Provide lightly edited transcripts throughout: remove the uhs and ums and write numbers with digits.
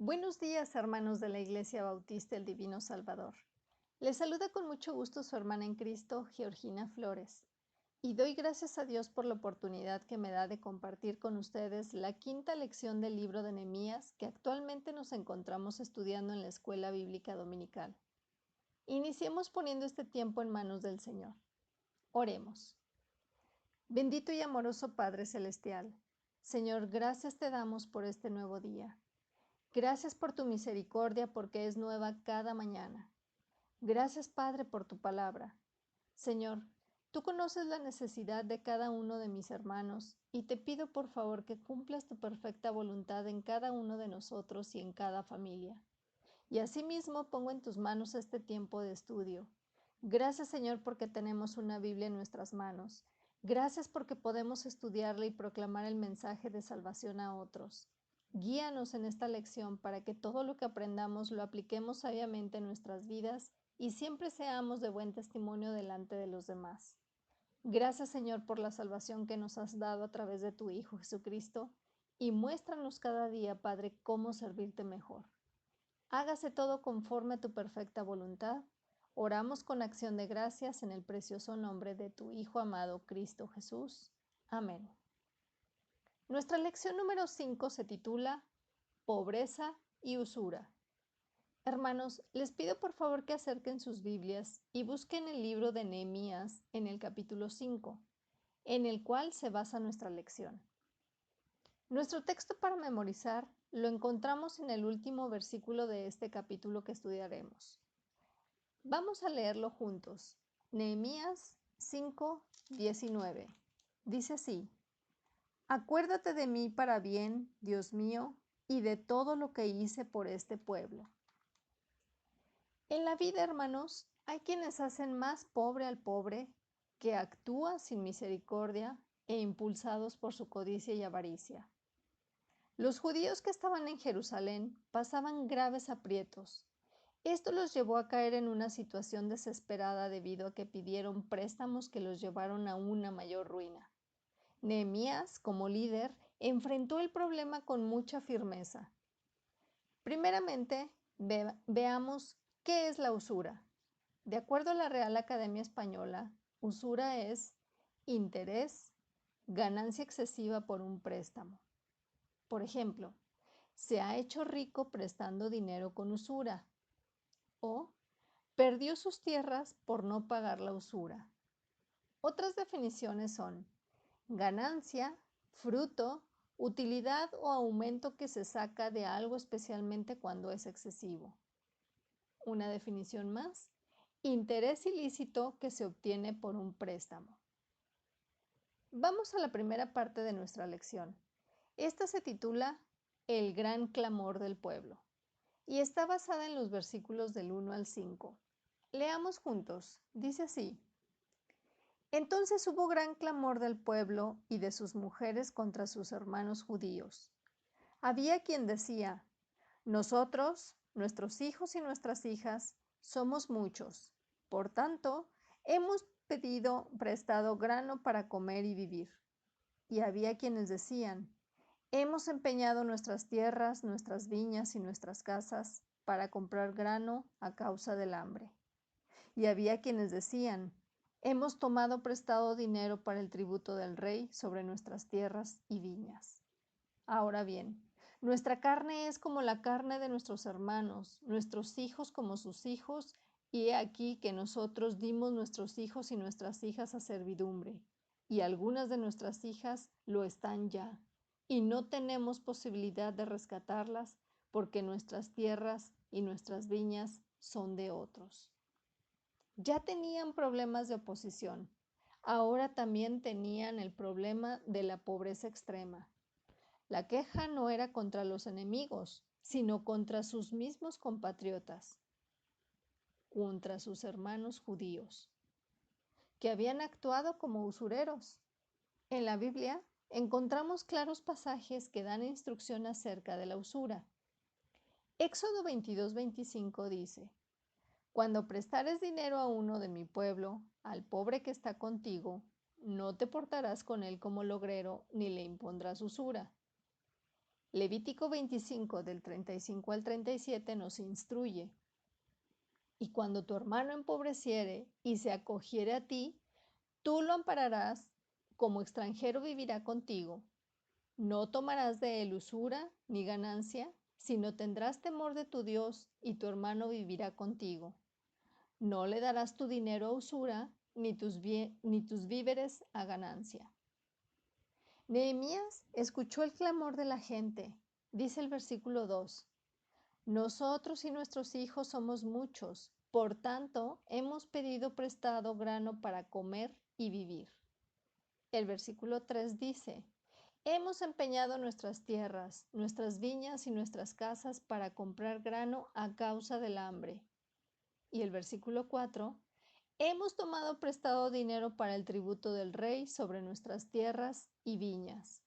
Buenos días, hermanos de la Iglesia Bautista El Divino Salvador. Les saluda con mucho gusto su hermana en Cristo, Georgina Flores, y doy gracias a Dios por la oportunidad que me da de compartir con ustedes la quinta lección del libro de Nehemías que actualmente nos encontramos estudiando en la Escuela Bíblica Dominical. Iniciemos poniendo este tiempo en manos del Señor. Oremos. Bendito y amoroso Padre Celestial, Señor, gracias te damos por este nuevo día. Gracias por tu misericordia porque es nueva cada mañana. Gracias, Padre, por tu palabra. Señor, tú conoces la necesidad de cada uno de mis hermanos y te pido por favor que cumplas tu perfecta voluntad en cada uno de nosotros y en cada familia. Y asimismo pongo en tus manos este tiempo de estudio. Gracias, Señor, porque tenemos una Biblia en nuestras manos. Gracias porque podemos estudiarla y proclamar el mensaje de salvación a otros. Guíanos en esta lección para que todo lo que aprendamos lo apliquemos sabiamente en nuestras vidas y siempre seamos de buen testimonio delante de los demás. Gracias, Señor, por la salvación que nos has dado a través de tu Hijo Jesucristo y muéstranos cada día, Padre, cómo servirte mejor. Hágase todo conforme a tu perfecta voluntad. Oramos con acción de gracias en el precioso nombre de tu Hijo amado, Cristo Jesús. Amén. Nuestra lección número 5 se titula Pobreza y usura. Hermanos, les pido por favor que acerquen sus Biblias y busquen el libro de Nehemías en el capítulo 5, en el cual se basa nuestra lección. Nuestro texto para memorizar lo encontramos en el último versículo de este capítulo que estudiaremos. Vamos a leerlo juntos. Nehemías 5:19. Dice así: Acuérdate de mí para bien, Dios mío, y de todo lo que hice por este pueblo. En la vida, hermanos, hay quienes hacen más pobre al pobre, que actúa sin misericordia e impulsados por su codicia y avaricia. Los judíos que estaban en Jerusalén pasaban graves aprietos. Esto los llevó a caer en una situación desesperada debido a que pidieron préstamos que los llevaron a una mayor ruina. Nehemías, como líder, enfrentó el problema con mucha firmeza. Primeramente, veamos qué es la usura. De acuerdo a la Real Academia Española, usura es interés, ganancia excesiva por un préstamo. Por ejemplo, se ha hecho rico prestando dinero con usura o perdió sus tierras por no pagar la usura. Otras definiciones son ganancia, fruto, utilidad o aumento que se saca de algo especialmente cuando es excesivo. Una definición más, interés ilícito que se obtiene por un préstamo. Vamos a la primera parte de nuestra lección. Esta se titula El gran clamor del pueblo y está basada en los versículos del 1 al 5. Leamos juntos. Dice así: Entonces hubo gran clamor del pueblo y de sus mujeres contra sus hermanos judíos. Había quien decía: Nosotros, nuestros hijos y nuestras hijas, somos muchos. Por tanto, hemos pedido prestado grano para comer y vivir. Y había quienes decían: Hemos empeñado nuestras tierras, nuestras viñas y nuestras casas para comprar grano a causa del hambre. Y había quienes decían: Hemos tomado prestado dinero para el tributo del rey sobre nuestras tierras y viñas. Ahora bien, nuestra carne es como la carne de nuestros hermanos, nuestros hijos como sus hijos, y he aquí que nosotros dimos nuestros hijos y nuestras hijas a servidumbre, y algunas de nuestras hijas lo están ya, y no tenemos posibilidad de rescatarlas porque nuestras tierras y nuestras viñas son de otros. Ya tenían problemas de oposición, ahora también tenían el problema de la pobreza extrema. La queja no era contra los enemigos, sino contra sus mismos compatriotas, contra sus hermanos judíos, que habían actuado como usureros. En la Biblia encontramos claros pasajes que dan instrucción acerca de la usura. Éxodo 22:25 dice: Cuando prestares dinero a uno de mi pueblo, al pobre que está contigo, no te portarás con él como logrero, ni le impondrás usura. Levítico 25 del 35 al 37 nos instruye: y cuando tu hermano empobreciere y se acogiere a ti, tú lo ampararás, como extranjero vivirá contigo. No tomarás de él usura ni ganancia, sino tendrás temor de tu Dios, y tu hermano vivirá contigo. No le darás tu dinero a usura, ni tus víveres a ganancia. Nehemías escuchó el clamor de la gente. Dice el versículo 2: nosotros y nuestros hijos somos muchos, por tanto, hemos pedido prestado grano para comer y vivir. El versículo 3 dice: hemos empeñado nuestras tierras, nuestras viñas y nuestras casas para comprar grano a causa del hambre. Y el versículo 4: hemos tomado prestado dinero para el tributo del rey sobre nuestras tierras y viñas.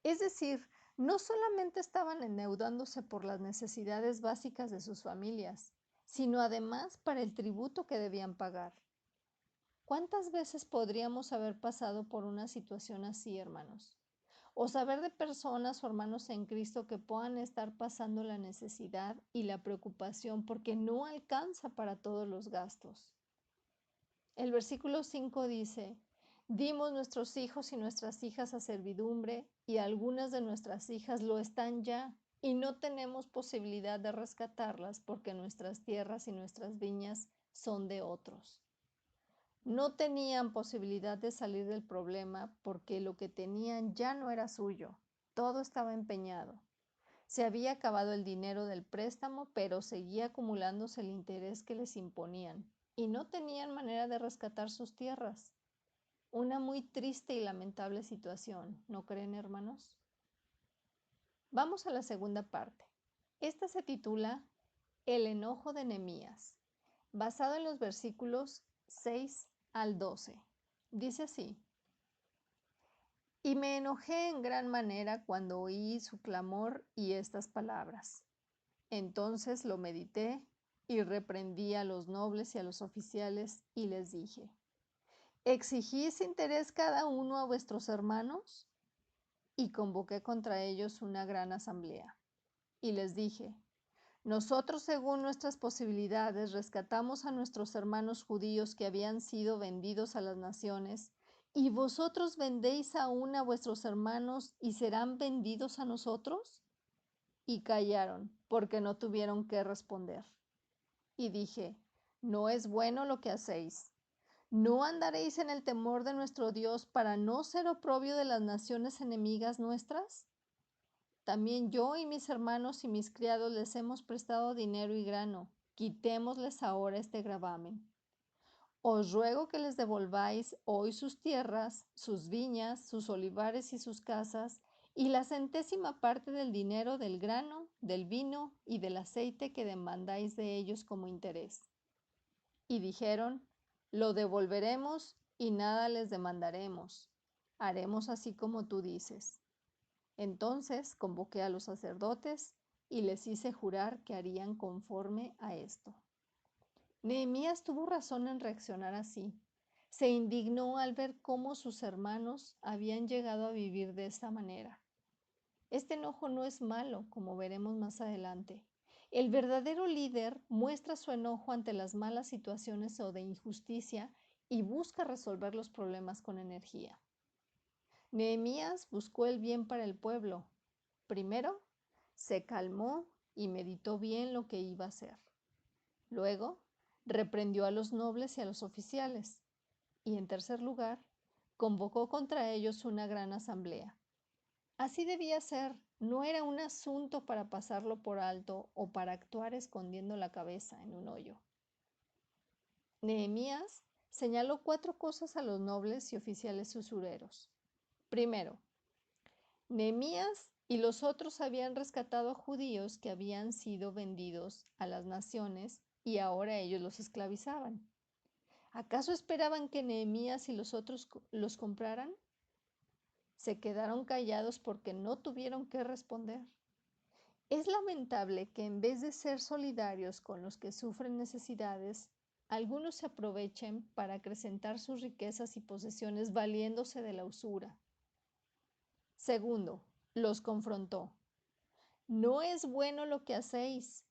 Es decir, no solamente estaban endeudándose por las necesidades básicas de sus familias, sino además para el tributo que debían pagar. ¿Cuántas veces podríamos haber pasado por una situación así, hermanos? O saber de personas o hermanos en Cristo que puedan estar pasando la necesidad y la preocupación porque no alcanza para todos los gastos. El versículo 5 dice: dimos nuestros hijos y nuestras hijas a servidumbre, y algunas de nuestras hijas lo están ya, y no tenemos posibilidad de rescatarlas porque nuestras tierras y nuestras viñas son de otros. No tenían posibilidad de salir del problema porque lo que tenían ya no era suyo, todo estaba empeñado. Se había acabado el dinero del préstamo, pero seguía acumulándose el interés que les imponían, y no tenían manera de rescatar sus tierras. Una muy triste y lamentable situación, ¿no creen, hermanos? Vamos a la segunda parte. Esta se titula El enojo de Nehemías, basado en los versículos 6 al 12. Dice así: y me enojé en gran manera cuando oí su clamor y estas palabras. Entonces lo medité y reprendí a los nobles y a los oficiales y les dije: ¿exigís interés cada uno a vuestros hermanos? Y convoqué contra ellos una gran asamblea. Y les dije: nosotros, según nuestras posibilidades, rescatamos a nuestros hermanos judíos que habían sido vendidos a las naciones, ¿y vosotros vendéis aún a vuestros hermanos y serán vendidos a nosotros? Y callaron, porque no tuvieron qué responder. Y dije: no es bueno lo que hacéis. ¿No andaréis en el temor de nuestro Dios para no ser oprobio de las naciones enemigas nuestras? También yo y mis hermanos y mis criados les hemos prestado dinero y grano. Quitémosles ahora este gravamen. Os ruego que les devolváis hoy sus tierras, sus viñas, sus olivares y sus casas, y la centésima parte del dinero, del grano, del vino y del aceite que demandáis de ellos como interés. Y dijeron: lo devolveremos y nada les demandaremos. Haremos así como tú dices. Entonces convoqué a los sacerdotes y les hice jurar que harían conforme a esto. Nehemías tuvo razón en reaccionar así. Se indignó al ver cómo sus hermanos habían llegado a vivir de esta manera. Este enojo no es malo, como veremos más adelante. El verdadero líder muestra su enojo ante las malas situaciones o de injusticia y busca resolver los problemas con energía. Nehemías buscó el bien para el pueblo. Primero, se calmó y meditó bien lo que iba a hacer. Luego, reprendió a los nobles y a los oficiales. Y en tercer lugar, convocó contra ellos una gran asamblea. Así debía ser, no era un asunto para pasarlo por alto o para actuar escondiendo la cabeza en un hoyo. Nehemías señaló 4 cosas a los nobles y oficiales usureros. Primero, Nehemías y los otros habían rescatado a judíos que habían sido vendidos a las naciones y ahora ellos los esclavizaban. ¿Acaso esperaban que Nehemías y los otros los compraran? Se quedaron callados porque no tuvieron qué responder. Es lamentable que en vez de ser solidarios con los que sufren necesidades, algunos se aprovechen para acrecentar sus riquezas y posesiones valiéndose de la usura. Segundo, los confrontó. no es bueno lo que hacéis.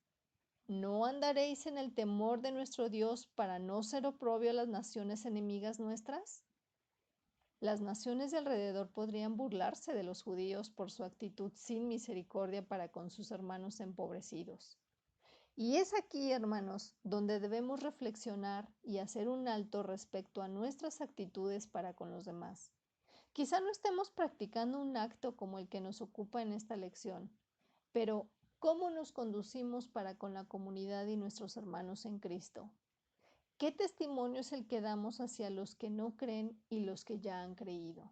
¿No andaréis en el temor de nuestro Dios para no ser oprobio a las naciones enemigas nuestras? Las naciones de alrededor podrían burlarse de los judíos por su actitud sin misericordia para con sus hermanos empobrecidos. Y es aquí, hermanos, donde debemos reflexionar y hacer un alto respecto a nuestras actitudes para con los demás. Quizá no estemos practicando un acto como el que nos ocupa en esta lección, pero ¿cómo nos conducimos para con la comunidad y nuestros hermanos en Cristo? ¿Qué testimonio es el que damos hacia los que no creen y los que ya han creído?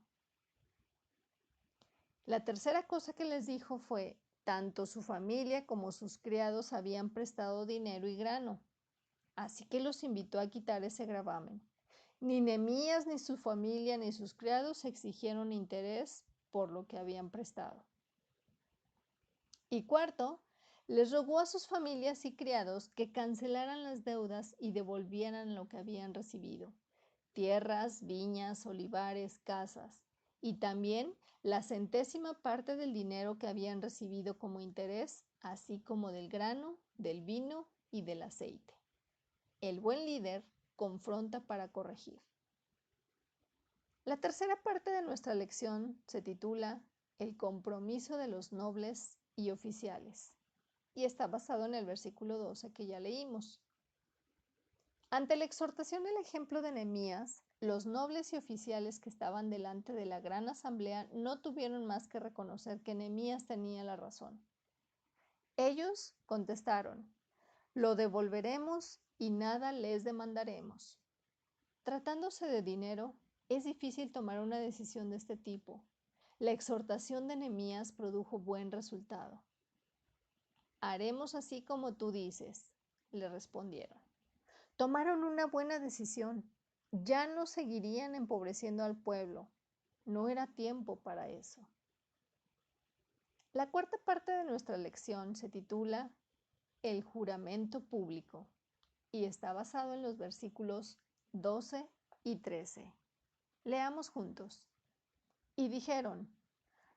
La tercera cosa que les dijo fue, tanto su familia como sus criados habían prestado dinero y grano, así que los invitó a quitar ese gravamen. Ni Nehemías, ni su familia, ni sus criados exigieron interés por lo que habían prestado. Y cuarto, les rogó a sus familias y criados que cancelaran las deudas y devolvieran lo que habían recibido, tierras, viñas, olivares, casas, y también la centésima parte del dinero que habían recibido como interés, así como del grano, del vino y del aceite. El buen líder confronta para corregir. La tercera parte de nuestra lección se titula El compromiso de los nobles y oficiales y está basado en el versículo 12 que ya leímos. Ante la exhortación del ejemplo de Nehemías, los nobles y oficiales que estaban delante de la gran asamblea no tuvieron más que reconocer que Nehemías tenía la razón. Ellos contestaron, lo devolveremos y nada les demandaremos. Tratándose de dinero, es difícil tomar una decisión de este tipo. La exhortación de Nehemías produjo buen resultado. Haremos así como tú dices, le respondieron. Tomaron una buena decisión. Ya no seguirían empobreciendo al pueblo. No era tiempo para eso. La cuarta parte de nuestra lección se titula El juramento público y está basado en los versículos 12 y 13. Leamos juntos. Y dijeron,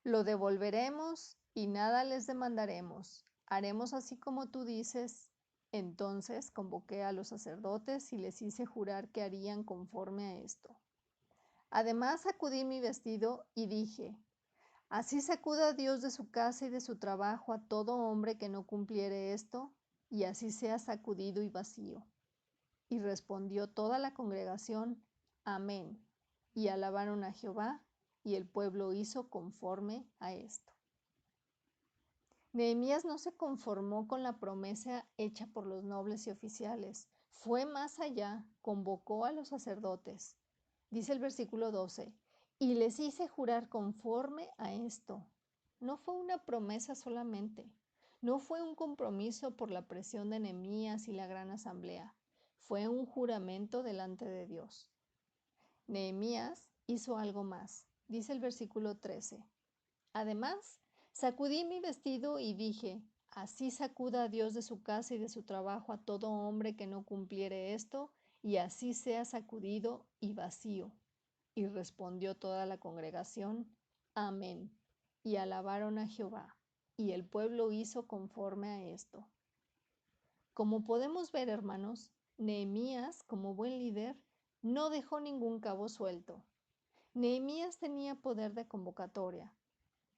lo devolveremos y nada les demandaremos. Haremos así como tú dices. Entonces convoqué a los sacerdotes y les hice jurar que harían conforme a esto. Además sacudí mi vestido y dije, así sacuda Dios de su casa y de su trabajo a todo hombre que no cumpliere esto, y así sea sacudido y vacío. Y respondió toda la congregación, amén, y alabaron a Jehová, y el pueblo hizo conforme a esto. Nehemías no se conformó con la promesa hecha por los nobles y oficiales, fue más allá, convocó a los sacerdotes. Dice el versículo 12, y les hice jurar conforme a esto. No fue una promesa solamente, no fue un compromiso por la presión de Nehemías y la gran asamblea, fue un juramento delante de Dios. Nehemías hizo algo más, dice el versículo 13. Además, sacudí mi vestido y dije, así sacuda a Dios de su casa y de su trabajo a todo hombre que no cumpliere esto, y así sea sacudido y vacío. Y respondió toda la congregación, amén. Y alabaron a Jehová, y el pueblo hizo conforme a esto. Como podemos ver, hermanos, Nehemías, como buen líder, no dejó ningún cabo suelto. Nehemías tenía poder de convocatoria.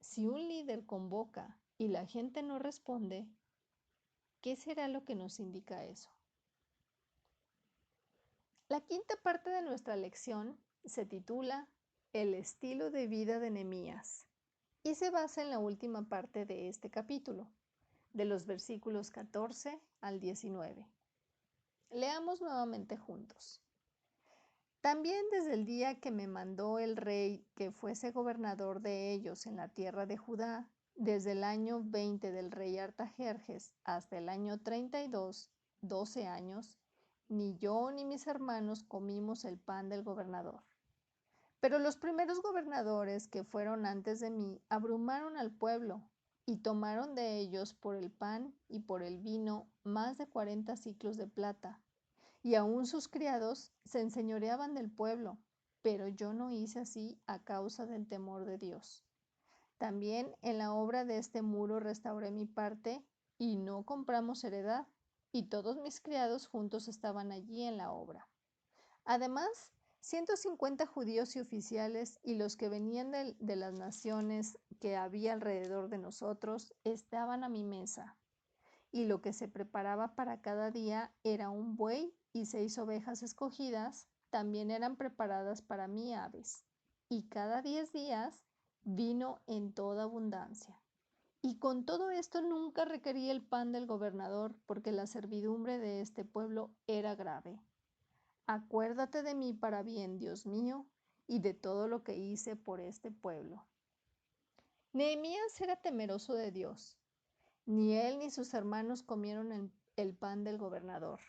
Si un líder convoca y la gente no responde, ¿qué será lo que nos indica eso? La quinta parte de nuestra lección se titula El estilo de vida de Nehemías y se basa en la última parte de este capítulo, de los versículos 14 al 19. Leamos nuevamente juntos. También desde el día que me mandó el rey que fuese gobernador de ellos en la tierra de Judá, desde el año 20 del rey Artajerjes hasta el año 32, 12 años, ni yo ni mis hermanos comimos el pan del gobernador. Pero los primeros gobernadores que fueron antes de mí abrumaron al pueblo y tomaron de ellos por el pan y por el vino más de 40 siclos de plata. Y aún sus criados se enseñoreaban del pueblo, pero yo no hice así a causa del temor de Dios. También en la obra de este muro restauré mi parte y no compramos heredad, y todos mis criados juntos estaban allí en la obra. Además, 150 judíos y oficiales y los que venían de las naciones que había alrededor de nosotros estaban a mi mesa, y lo que se preparaba para cada día era un buey y 6 ovejas escogidas, también eran preparadas para mí aves, y cada 10 días vino en toda abundancia. Y con todo esto nunca requerí el pan del gobernador, porque la servidumbre de este pueblo era grave. Acuérdate de mí para bien, Dios mío, y de todo lo que hice por este pueblo. Nehemías era temeroso de Dios. Ni él ni sus hermanos comieron el pan del gobernador,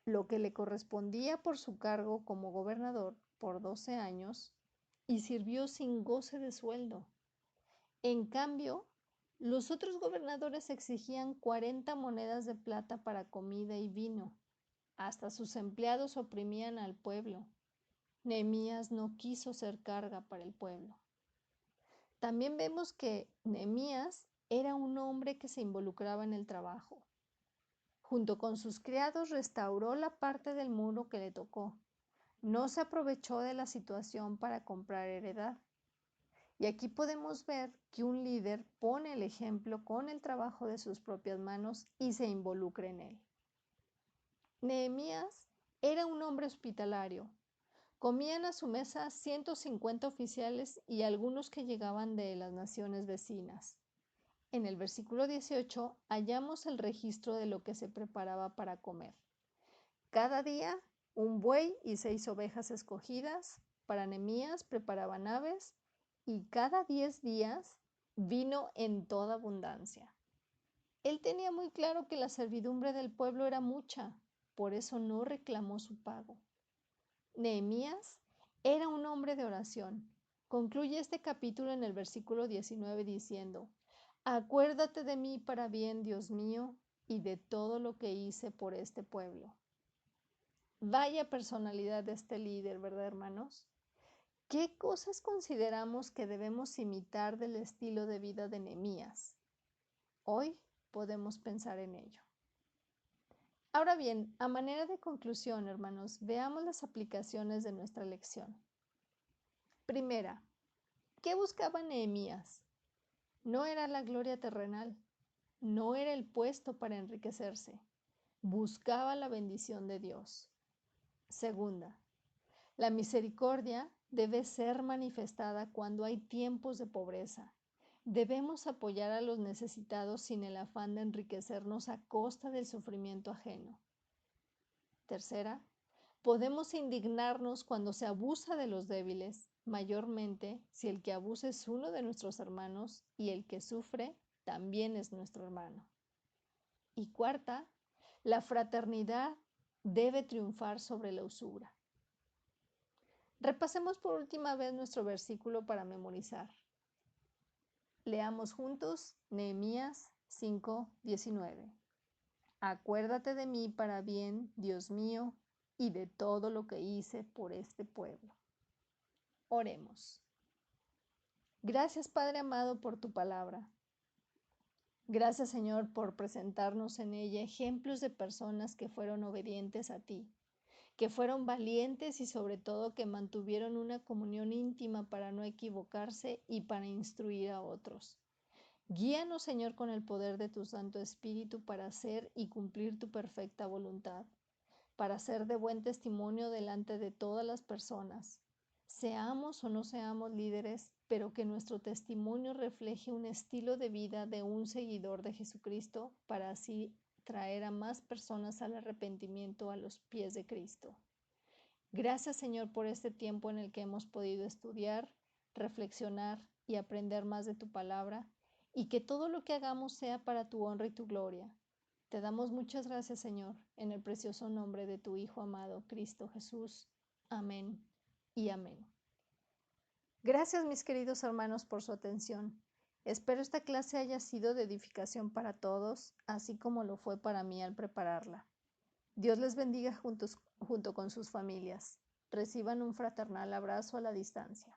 lo que le correspondía por su cargo como gobernador por 12 años, y sirvió sin goce de sueldo. En cambio, los otros gobernadores exigían 40 monedas de plata para comida y vino. Hasta sus empleados oprimían al pueblo. Nehemías no quiso ser carga para el pueblo. También vemos que Nehemías era un hombre que se involucraba en el trabajo. Junto con sus criados restauró la parte del muro que le tocó. No se aprovechó de la situación para comprar heredad. Y aquí podemos ver que un líder pone el ejemplo con el trabajo de sus propias manos y se involucra en él. Nehemías era un hombre hospitalario. Comían a su mesa 150 oficiales y algunos que llegaban de las naciones vecinas. En el versículo 18 hallamos el registro de lo que se preparaba para comer. Cada día un buey y 6 ovejas escogidas. Para Nehemías preparaban aves y cada 10 días vino en toda abundancia. Él tenía muy claro que la servidumbre del pueblo era mucha, por eso no reclamó su pago. Nehemías era un hombre de oración. Concluye este capítulo en el versículo 19 diciendo: Acuérdate de mí para bien, Dios mío, y de todo lo que hice por este pueblo. Vaya personalidad de este líder, ¿verdad, hermanos? ¿Qué cosas consideramos que debemos imitar del estilo de vida de Nehemías? Hoy podemos pensar en ello. Ahora bien, a manera de conclusión, hermanos, veamos las aplicaciones de nuestra lección. Primera, ¿qué buscaba Nehemías? No era la gloria terrenal, no era el puesto para enriquecerse, buscaba la bendición de Dios. Segunda, la misericordia debe ser manifestada cuando hay tiempos de pobreza. Debemos apoyar a los necesitados sin el afán de enriquecernos a costa del sufrimiento ajeno. Tercera, podemos indignarnos cuando se abusa de los débiles, mayormente si el que abusa es uno de nuestros hermanos y el que sufre también es nuestro hermano. Y cuarta, la fraternidad debe triunfar sobre la usura. Repasemos por última vez nuestro versículo para memorizar. Leamos juntos Nehemías 5:19. Acuérdate de mí para bien, Dios mío, y de todo lo que hice por este pueblo. Oremos. Gracias, Padre amado, por tu palabra. Gracias, Señor, por presentarnos en ella ejemplos de personas que fueron obedientes a ti, que fueron valientes y sobre todo que mantuvieron una comunión íntima para no equivocarse y para instruir a otros. Guíanos, Señor, con el poder de tu Santo Espíritu para hacer y cumplir tu perfecta voluntad, para ser de buen testimonio delante de todas las personas. Seamos o no seamos líderes, pero que nuestro testimonio refleje un estilo de vida de un seguidor de Jesucristo para así traer a más personas al arrepentimiento a los pies de Cristo. Gracias, Señor, por este tiempo en el que hemos podido estudiar, reflexionar y aprender más de tu palabra, y que todo lo que hagamos sea para tu honra y tu gloria. Te damos muchas gracias, Señor, en el precioso nombre de tu Hijo amado, Cristo Jesús. Amén y amén. Gracias, mis queridos hermanos, por su atención. Espero esta clase haya sido de edificación para todos, así como lo fue para mí al prepararla. Dios les bendiga junto con sus familias. Reciban un fraternal abrazo a la distancia.